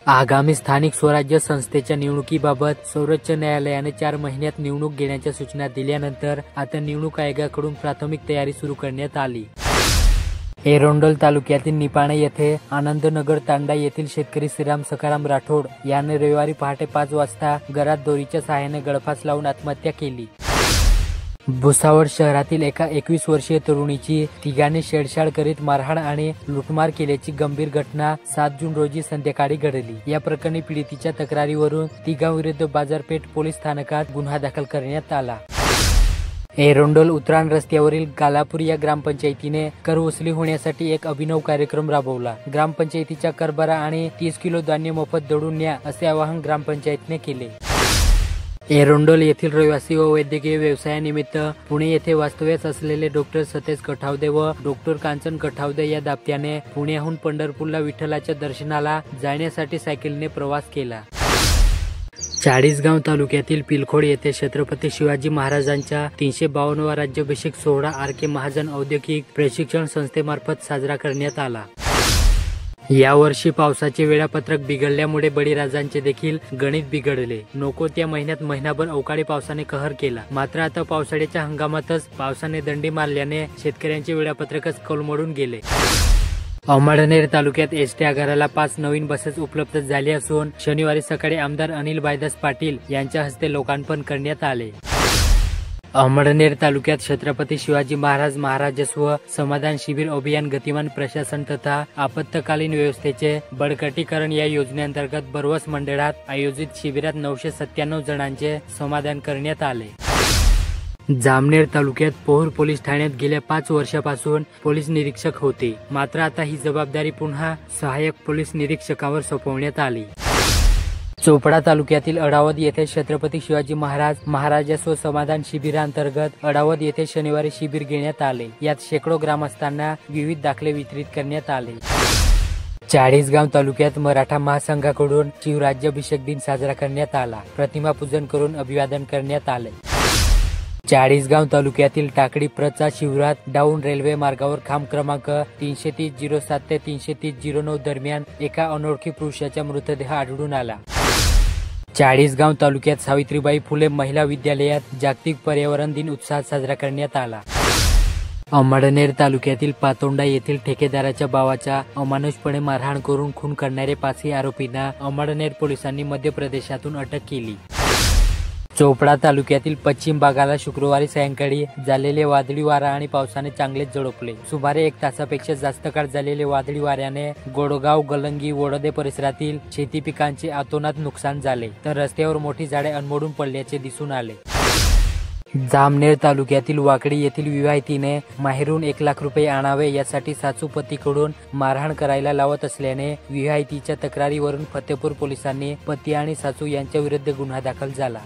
आगामी स्थानिक स्वराज्य संस्थेच्या निवडणुकीबाबत सर्वोच्च न्यायालयाने 4 महिन्यात निवडणूक घेण्याच्या सूचना दिल्यानंतर आता निवडणूक आयोगाकडून प्राथमिक तयारी सुरू करण्यात आली. एरंडोल तालुक्यातील निपाणे येथे आनंदनगर तांडा येथील शेतकरी श्रीराम सखाराम राठोड याने रविवारी पहाटे 5 वाजता घरात दोरीच्या सहाय्याने गळफास लावून आत्महत्या केली. भुसावळ शहरातील एका 21 वर्षीय तरुणीची तिघांनी छेडछाड करीत मारहाण आणि लुटमार केल्याची गंभीर घटना 7 जून रोजी संध्याकाळी घडली. या प्रकरणी पीडितेच्या तक्रारीवरून तिघांविरुद्ध बाजारपेठ पोलीस स्थानकात गुन्हा दाखल करण्यात आला. एरंडोल उतराण रस्त्यावरील गालापूर या ग्रामपंचायतीने कर वसुली होण्यासाठी एक अभिनव कार्यक्रम राबवला. ग्रामपंचायतीच्या कर भरा आणि 30 किलो धान्य मोफत दळून न्या असे आवाहन ग्रामपंचायतीने केले. एरंडोल येथील रहिवासी व वैद्यकीय व्यवसायानिमित्त पुणे येथे वास्तव्यास असलेले डॉक्टर सतेज कठावदे व डॉक्टर कांचन कठावदे या दाम्पत्याने पुण्याहून पंढरपूरला विठ्ठलाच्या दर्शनाला जाण्यासाठी सायकलीने प्रवास केला. चाळीसगाव तालुक्यातील पिलखोड येथे छत्रपती शिवाजी महाराजांच्या 352वा राज्याभिषेक सोहळा आर.के. महाजन औद्योगिक प्रशिक्षण संस्थेमार्फत साजरा करण्यात आला. यावर्षी पावसाचे वेळापत्रक बिघडल्यामुळे बळीराजांचे देखील गणित बिघडले. नको त्या महिन्यात महिनाभर अवकाळी पावसाने कहर केला. मात्र आता पावसाळ्याच्या हंगामातच पावसाने दंडी मारल्याने शेतकऱ्यांचे वेळापत्रकच कोलमडून गेले. अमळनेर तालुक्यात एसटी आगाराला 5 नवीन बसेस उपलब्ध झाल्या असून शनिवारी सकाळी आमदार अनिल भाईदास पाटील यांच्या हस्ते लोकार्पण करण्यात आले. अमळनेर तालुक्यात छत्रपती शिवाजी महाराज महाराजस्व समाधान शिबिर अभियान गतिमान प्रशासन तथा आपत्कालीन व्यवस्थेचे बळकटीकरण या योजनेअंतर्गत बरवस मंडळात आयोजित शिबिरात 997 जणांचे समाधान करण्यात आले. जामनेर तालुक्यात पोहर पोलीस ठाण्यात गेल्या 5 वर्षापासून पोलीस निरीक्षक होते. मात्र आता ही जबाबदारी पुन्हा सहाय्यक पोलीस निरीक्षकावर सोपवण्यात आली. चोपडा तालुक्यातील अडावद येथे छत्रपती शिवाजी महाराज महाराजस्व समाधान शिबिरांतर्गत अडावद येथे शनिवारी शिबिर घेण्यात आले. यात शेकडो ग्रामस्थांना विविध दाखले वितरित करण्यात आले. चाळीसगाव तालुक्यात मराठा महासंघाकडून शिवराज्याभिषेक दिन साजरा करण्यात आला. प्रतिमा पूजन करून अभिवादन करण्यात आले. चाळीसगाव तालुक्यातील टाकडी प्रचा शिवरात डाऊन रेल्वे मार्गावर खांब क्रमांक 330-07 ते 330-09 दरम्यान एका अनोळखी पुरुषाचा मृतदेह आढळून आला. चाळीसगाव तालुक्यात सावित्रीबाई फुले महिला विद्यालयात जागतिक पर्यावरण दिन उत्साहात साजरा करण्यात आला. अमळनेर तालुक्यातील पातोंडा येथील ठेकेदाराच्या भावाचा अमानुषपणे मारहाण करून खून करणाऱ्या 5 आरोपींना अमळनेर पोलिसांनी मध्य प्रदेशातून अटक केली. चोपडा तालुक्यातील पश्चिम भागाला शुक्रवारी सायंकाळी झालेले वादळी वारा आणि पावसाने चांगलेच झोडपले. सुमारे 1 तासापेक्षा जास्त काळ झालेले वादळी वाऱ्याने गोडगाव गलंगी वडोदे परिसरातील शेती पिकांचे अतोनात नुकसान झाले तर रस्त्यावर मोठी झाडे अनमोडून पडल्याचे दिसून आले. जामनेर तालुक्यातील वाकडी येथील विवाहितीने माहेरून 1 लाख रुपये आणावे यासाठी सासू पतीकडून मारहाण करायला लावत असल्याने विवाहितीच्या तक्रारीवरून फतेपूर पोलिसांनी पती आणि सासू यांच्या विरुद्ध गुन्हा दाखल झाला.